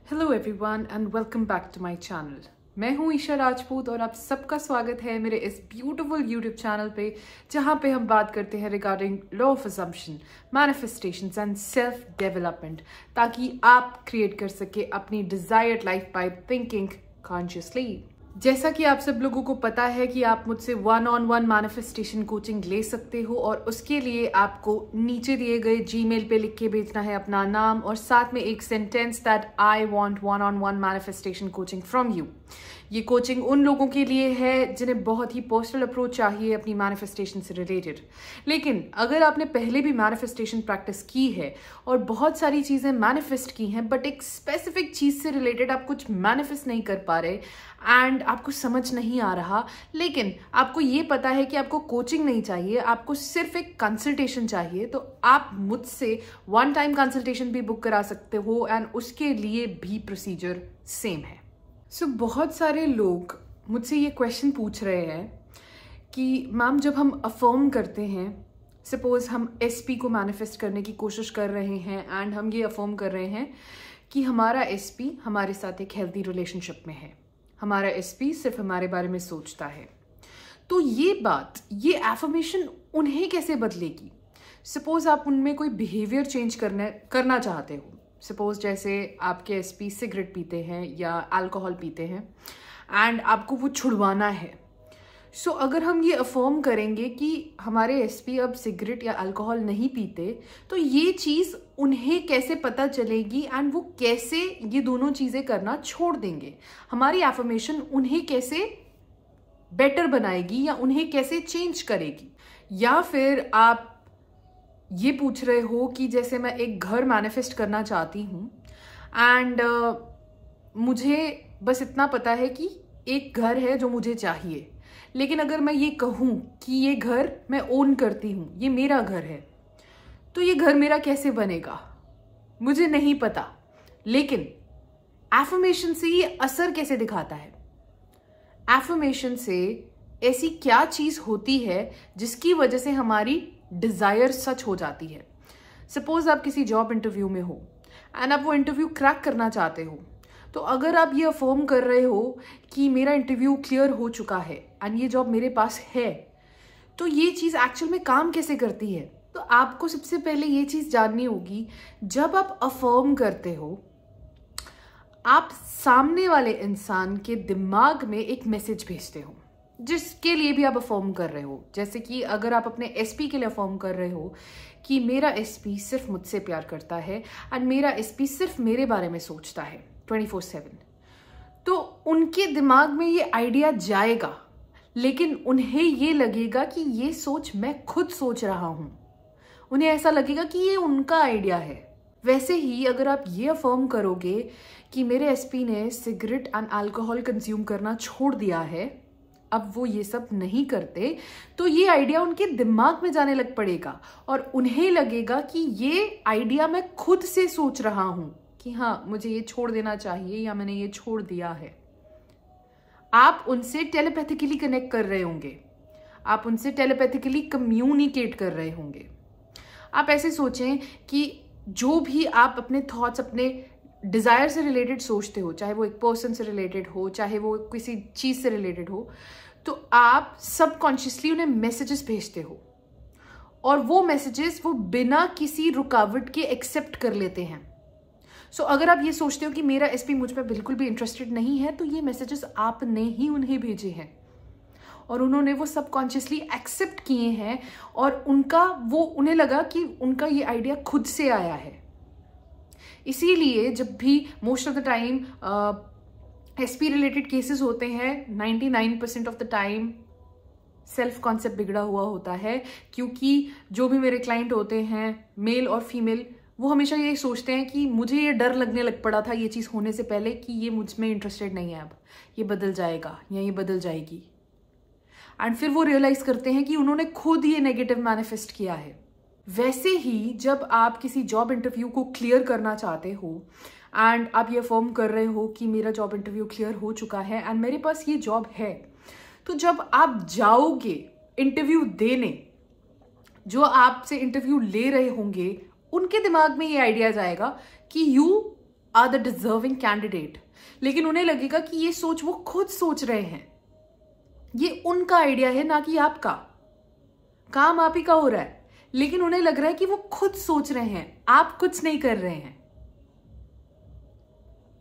Hello everyone and welcome back to my channel. मैं हूं ईशा राजपूत और आप सबका स्वागत है मेरे इस ब्यूटीफुल यूट्यूब चैनल पे, जहां पे हम बात करते हैं regarding law of assumption, manifestations and self development, ताकि आप क्रिएट कर सके अपनी desired life by thinking consciously. जैसा कि आप सब लोगों को पता है कि आप मुझसे 1-on-1 मैनिफेस्टेशन कोचिंग ले सकते हो और उसके लिए आपको नीचे दिए गए जीमेल पे लिख के भेजना है अपना नाम और साथ में एक sentence that I want 1-on-1 manifestation coaching from you. ये कोचिंग उन लोगों के लिए है जिन्हें बहुत ही पर्सनल अप्रोच चाहिए अपनी मैनिफेस्टेशन से रिलेटेड। लेकिन अगर आपने पहले भी मैनिफेस्टेशन प्रैक्टिस की है और बहुत सारी चीजें मैनिफेस्ट की हैं बट एक स्पेसिफिक चीज से रिलेटेड आप कुछ मैनिफेस्ट नहीं कर पा रहे एंड आपको समझ नहीं आ रहा, लेकिन आपको ये पता है कि आपको कोचिंग नहीं चाहिए, आपको सिर्फ एक कंसल्टेशन चाहिए, तो आप मुझसे 1 टाइम कंसल्टेशन भी बुक करा सकते हो एंड उसके लिए भी प्रोसीजर सेम है। बहुत सारे लोग मुझसे ये क्वेश्चन पूछ रहे हैं कि मैम जब हम अफर्म करते हैं, सपोज हम एसपी को मैनिफेस्ट करने की कोशिश कर रहे हैं एंड हम ये अफर्म कर रहे हैं कि हमारा एसपी हमारे साथ एक हेल्दी रिलेशनशिप में है, हमारा एसपी सिर्फ हमारे बारे में सोचता है, तो ये एफर्मेशन उन्हें कैसे बदलेगी? सपोज आप उनमें कोई बिहेवियर चेंज करना चाहते हो। सपोज जैसे आपके एसपी सिगरेट पीते हैं या अल्कोहल पीते हैं एंड आपको वो छुड़वाना है। अगर हम ये अफर्म करेंगे कि हमारे एसपी अब सिगरेट या अल्कोहल नहीं पीते, तो ये चीज़ उन्हें कैसे पता चलेगी एंड वो कैसे ये दोनों चीज़ें करना छोड़ देंगे? हमारी एफर्मेशन उन्हें कैसे बेटर बनाएगी या उन्हें कैसे चेंज करेगी? या फिर आप ये पूछ रहे हो कि जैसे मैं एक घर मैनिफेस्ट करना चाहती हूँ एंड मुझे बस इतना पता है कि एक घर है जो मुझे चाहिए, लेकिन अगर मैं ये कहूँ कि ये घर मैं ओन करती हूँ, ये मेरा घर है, तो ये घर मेरा कैसे बनेगा? मुझे नहीं पता। लेकिन एफर्मेशन से ये असर कैसे दिखाता है? एफर्मेशन से ऐसी क्या चीज होती है जिसकी वजह से हमारी डिजायर सच हो जाती है? सपोज आप किसी जॉब इंटरव्यू में हो एंड आप वो इंटरव्यू क्रैक करना चाहते हो, तो अगर आप ये अफर्म कर रहे हो कि मेरा इंटरव्यू क्लियर हो चुका है एंड ये जॉब मेरे पास है, तो ये चीज एक्चुअल में काम कैसे करती है? तो आपको सबसे पहले ये चीज जाननी होगी। जब आप अफर्म करते हो, आप सामने वाले इंसान के दिमाग में एक मैसेज भेजते हो जिसके लिए भी आप अफर्म कर रहे हो। जैसे कि अगर आप अपने एसपी के लिए अफर्म कर रहे हो कि मेरा एसपी सिर्फ मुझसे प्यार करता है एंड मेरा एसपी सिर्फ मेरे बारे में सोचता है 24/7, तो उनके दिमाग में ये आइडिया जाएगा, लेकिन उन्हें ये लगेगा कि ये सोच मैं खुद सोच रहा हूं। उन्हें ऐसा लगेगा कि ये उनका आइडिया है। वैसे ही अगर आप ये अफर्म करोगे कि मेरे एसपी ने सिगरेट एंड अल्कोहल कंज्यूम करना छोड़ दिया है, अब वो ये सब नहीं करते, तो ये आइडिया उनके दिमाग में जाने लग पड़ेगा और उन्हें लगेगा कि ये आइडिया मैं खुद से सोच रहा हूं कि हाँ मुझे ये छोड़ देना चाहिए या मैंने ये छोड़ दिया है। आप उनसे टेलीपैथिकली कनेक्ट कर रहे होंगे, आप उनसे टेलीपैथिकली कम्युनिकेट कर रहे होंगे। आप ऐसे सोचें कि जो भी आप अपने थॉट्स, अपने डिजायर से रिलेटेड सोचते हो, चाहे वो एक पर्सन से रिलेटेड हो, चाहे वो किसी चीज से रिलेटेड हो, तो आप सबकॉन्शियसली उन्हें मैसेजेस भेजते हो और वो मैसेजेस वो बिना किसी रुकावट के एक्सेप्ट कर लेते हैं। अगर आप ये सोचते हो कि मेरा एसपी मुझ पर बिल्कुल भी इंटरेस्टेड नहीं है, तो ये मैसेजेस आपने ही उन्हें भेजे हैं और उन्होंने वो सबकॉन्शियसली एक्सेप्ट किए हैं और उन्हें लगा कि उनका ये आइडिया खुद से आया है। इसीलिए जब भी most of the time SP related cases होते हैं, 99% of the time self concept बिगड़ा हुआ होता है, क्योंकि जो भी मेरे क्लाइंट होते हैं, मेल और फीमेल, वो हमेशा ये सोचते हैं कि मुझे ये डर लगने लग पड़ा था ये चीज़ होने से पहले कि ये मुझ में इंटरेस्टेड नहीं है, अब ये बदल जाएगा या ये बदल जाएगी, एंड फिर वो रियलाइज करते हैं कि उन्होंने खुद ये नेगेटिव मैनिफेस्ट किया है। वैसे ही जब आप किसी जॉब इंटरव्यू को क्लियर करना चाहते हो एंड आप ये अफर्म कर रहे हो कि मेरा जॉब इंटरव्यू क्लियर हो चुका है एंड मेरे पास ये जॉब है, तो जब आप जाओगे इंटरव्यू देने, जो आपसे इंटरव्यू ले रहे होंगे उनके दिमाग में ये आइडिया जाएगा कि you are the deserving candidate, लेकिन उन्हें लगेगा कि ये सोच वो खुद सोच रहे हैं, ये उनका आइडिया है ना कि आपका। काम आप ही का हो रहा है, लेकिन उन्हें लग रहा है कि वो खुद सोच रहे हैं, आप कुछ नहीं कर रहे हैं।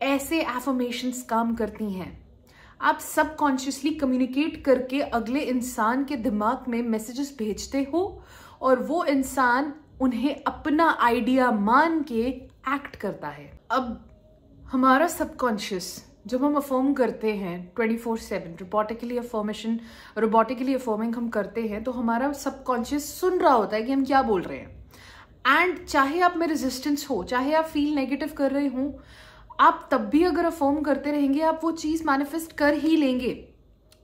ऐसे एफर्मेशंस काम करती हैं। आप सबकॉन्शियसली कम्युनिकेट करके अगले इंसान के दिमाग में मैसेजेस भेजते हो और वो इंसान उन्हें अपना आइडिया मान के एक्ट करता है। अब हमारा सबकॉन्शियस जब हम अफर्म करते हैं 24/7 रोबोटिकली अफर्मिंग हम करते हैं, तो हमारा सबकॉन्शियस सुन रहा होता है कि हम क्या बोल रहे हैं। एंड चाहे आप में रेजिस्टेंस हो, चाहे आप फील नेगेटिव कर रहे हो, आप तब भी अगर अफर्म करते रहेंगे आप वो चीज मैनिफेस्ट कर ही लेंगे।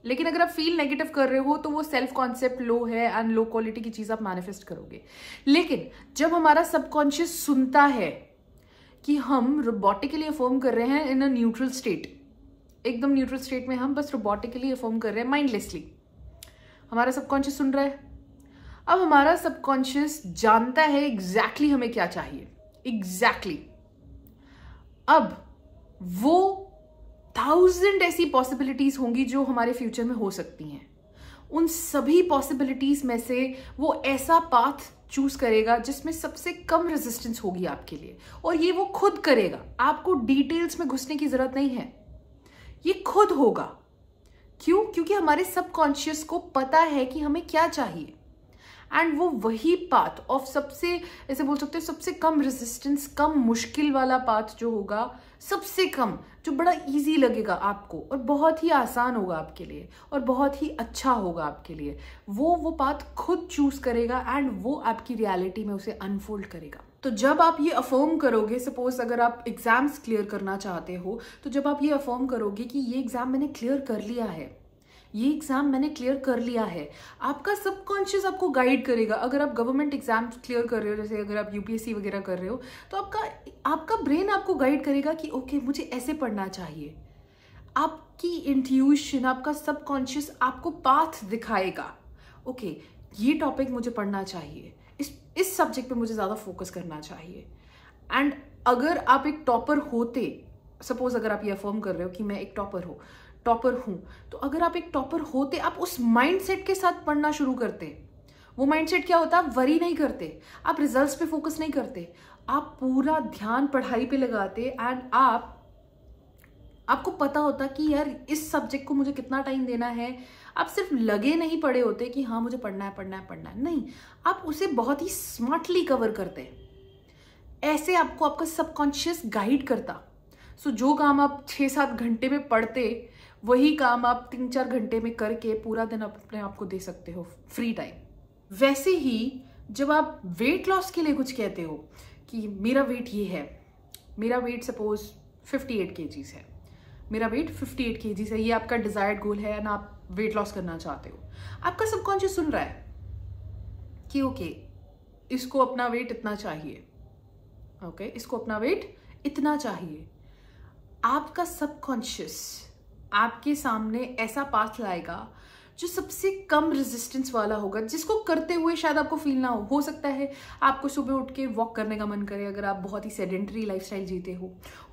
लेकिन अगर आप फील नेगेटिव कर रहे हो तो वो सेल्फ कॉन्सेप्ट लो है एंड लो क्वालिटी की चीज आप मैनिफेस्ट करोगे। लेकिन जब हमारा सबकॉन्शियस सुनता है कि हम रोबोटिकली अफर्म कर रहे हैं इन अ न्यूट्रल स्टेट, एकदम न्यूट्रल स्टेट में हम बस रोबोटिकली अफर्म कर रहे हैं माइंडलेसली, हमारा सबकॉन्शियस सुन रहा है। अब हमारा सबकॉन्शियस जानता है एग्जैक्टली हमें क्या चाहिए, एग्जैक्टली। अब वो 1000 ऐसी पॉसिबिलिटीज होंगी जो हमारे फ्यूचर में हो सकती हैं। उन सभी पॉसिबिलिटीज में से वो ऐसा पाथ चूज करेगा जिसमें सबसे कम रेजिस्टेंस होगी आपके लिए, और ये वो खुद करेगा। आपको डिटेल्स में घुसने की जरूरत नहीं है, ये खुद होगा। क्यों? क्योंकि हमारे सबकॉन्शियस को पता है कि हमें क्या चाहिए, एंड वो वही पाथ ऑफ सबसे, ऐसे बोल सकते हो, सबसे कम रेजिस्टेंस, कम मुश्किल वाला पाथ जो होगा, सबसे कम, जो बड़ा इजी लगेगा आपको और बहुत ही आसान होगा आपके लिए और बहुत ही अच्छा होगा आपके लिए, वो पाथ खुद चूज करेगा एंड वो आपकी रियलिटी में उसे अनफोल्ड करेगा। तो जब आप ये अफर्म करोगे, सपोज अगर आप एग्जाम्स क्लियर करना चाहते हो, तो जब आप ये अफर्म करोगे कि ये एग्जाम मैंने क्लियर कर लिया है, ये एग्जाम मैंने क्लियर कर लिया है, आपका सबकॉन्शियस आपको गाइड करेगा। अगर आप गवर्नमेंट एग्जाम क्लियर कर रहे हो, जैसे अगर आप यूपीएससी वगैरह कर रहे हो, तो आपका ब्रेन आपको गाइड करेगा कि ओके मुझे ऐसे पढ़ना चाहिए। आपकी इंट्यूशन, आपका सबकॉन्शियस आपको पाथ दिखाएगा, ओके ये टॉपिक मुझे पढ़ना चाहिए, इस सब्जेक्ट पे मुझे ज्यादा फोकस करना चाहिए। एंड अगर आप एक टॉपर होते, सपोज अगर आप ये अफर्म कर रहे हो कि मैं एक टॉपर हूं, तो अगर आप एक टॉपर होते, आप उस माइंडसेट के साथ पढ़ना शुरू करते। वो माइंडसेट क्या होता है? आप वरी नहीं करते, आप रिजल्ट्स पे फोकस नहीं करते, आप पूरा ध्यान पढ़ाई पे लगाते। एंड आपको पता होता कि यार इस सब्जेक्ट को मुझे कितना टाइम देना है। आप सिर्फ लगे नहीं पड़े होते कि हाँ मुझे पढ़ना है, नहीं, आप उसे बहुत ही स्मार्टली कवर करते। ऐसे आपको आपका सबकॉन्शियस गाइड करता। सो जो काम आप 6-7 घंटे में पढ़ते, वही काम आप 3-4 घंटे में करके पूरा दिन अपने आप को दे सकते हो, फ्री टाइम। वैसे ही जब आप वेट लॉस के लिए कुछ कहते हो कि मेरा वेट ये है, मेरा वेट सपोज 58 kgs है, मेरा वेट 58 kgs है, ये आपका डिजायर्ड गोल है ना, आप वेट लॉस करना चाहते हो। आपका सबकॉन्शियस सुन रहा है कि ओके इसको अपना वेट इतना चाहिए, ओके इसको अपना वेट इतना चाहिए। आपका सबकॉन्शियस आपके सामने ऐसा पाथ लाएगा जो सबसे कम रेजिस्टेंस वाला होगा, जिसको करते हुए शायद आपको फील ना हो सकता है आपको सुबह उठ के वॉक करने का मन करे अगर आप बहुत ही सेडेंटरी लाइफस्टाइल जीते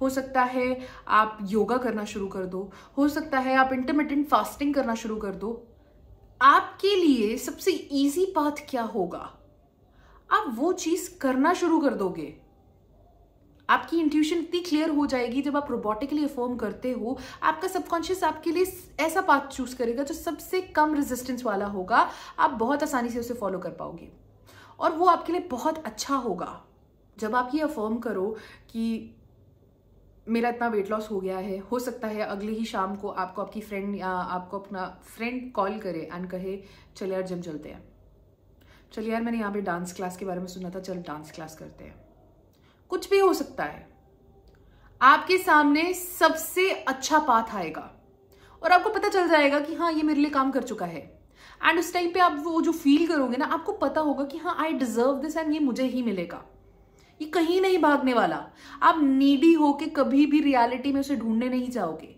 हो सकता है आप योगा करना शुरू कर दो, हो सकता है आप इंटरमिटेंट फास्टिंग करना शुरू कर दो। आपके लिए सबसे इजी पाथ क्या होगा? आप वो चीज करना शुरू कर दोगे। आपकी इंट्यूशन इतनी क्लियर हो जाएगी जब आप रोबोटिकली अफर्म करते हो, आपका सबकॉन्शियस आपके लिए ऐसा पाथ चूज करेगा जो सबसे कम रेजिस्टेंस वाला होगा। आप बहुत आसानी से उसे फॉलो कर पाओगे और वो आपके लिए बहुत अच्छा होगा। जब आप ये अफर्म करो कि मेरा इतना वेट लॉस हो गया है, हो सकता है अगले ही शाम को आपको आपकी फ्रेंड या आपको अपना फ्रेंड कॉल करे एंड कहे चल यार जिम चलते हैं, चल यार मैंने यहाँ पे डांस क्लास के बारे में सुना था, चल डांस क्लास करते हैं। कुछ भी हो सकता है, आपके सामने सबसे अच्छा पाथ आएगा और आपको पता चल जाएगा कि हाँ ये मेरे लिए काम कर चुका है। एंड उस टाइम पे आप वो जो फील करोगे ना, आपको पता होगा कि हाँ आई डिजर्व दिस एंड ये मुझे ही मिलेगा, ये कहीं नहीं भागने वाला। आप नीडी होके कभी भी रियलिटी में उसे ढूंढने नहीं जाओगे।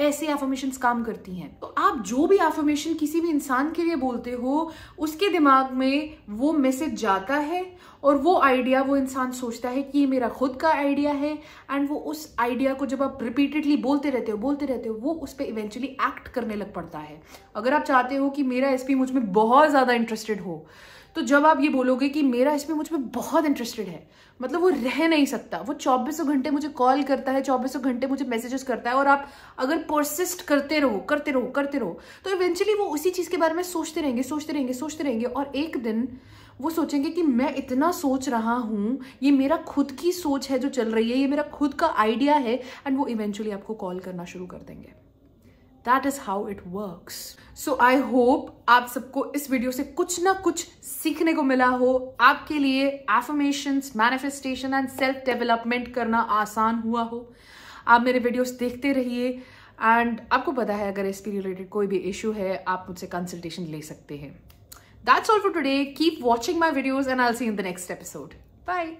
ऐसे एफर्मेशंस काम करती हैं। तो आप जो भी एफर्मेशन किसी भी इंसान के लिए बोलते हो, उसके दिमाग में वो मैसेज जाता है और वो आइडिया वो इंसान सोचता है कि ये मेरा खुद का आइडिया है, एंड वो उस आइडिया को जब आप रिपीटेडली बोलते रहते हो वो उस पर इवेंचुअली एक्ट करने लग पड़ता है। अगर आप चाहते हो कि मेरा एसपी मुझ में बहुत ज़्यादा इंटरेस्टेड हो, तो जब आप ये बोलोगे कि मेरा एसपी मुझ में बहुत इंटरेस्टेड है, मतलब वो रह नहीं सकता, वो 24 घंटे मुझे कॉल करता है, 24 घंटे मुझे मैसेजेस करता है, और आप अगर परसिस्ट करते रहो तो इवेंचुअली वो उसी चीज़ के बारे में सोचते रहेंगे, और एक दिन वो सोचेंगे कि मैं इतना सोच रहा हूँ, ये मेरा खुद की सोच है जो चल रही है, ये मेरा खुद का आइडिया है, एंड वो इवेंचुअली आपको कॉल करना शुरू कर देंगे। That is how it works. So I hope आप सबको इस वीडियो से कुछ ना कुछ सीखने को मिला हो, आपके लिए affirmations, manifestation and self development करना आसान हुआ हो। आप मेरे वीडियोस देखते रहिए, एंड आपको पता है अगर इसके रिलेटेड कोई भी इशू है आप मुझसे कंसल्टेशन ले सकते हैं। That's all for today. Keep watching my videos and I'll see you in the next episode. Bye.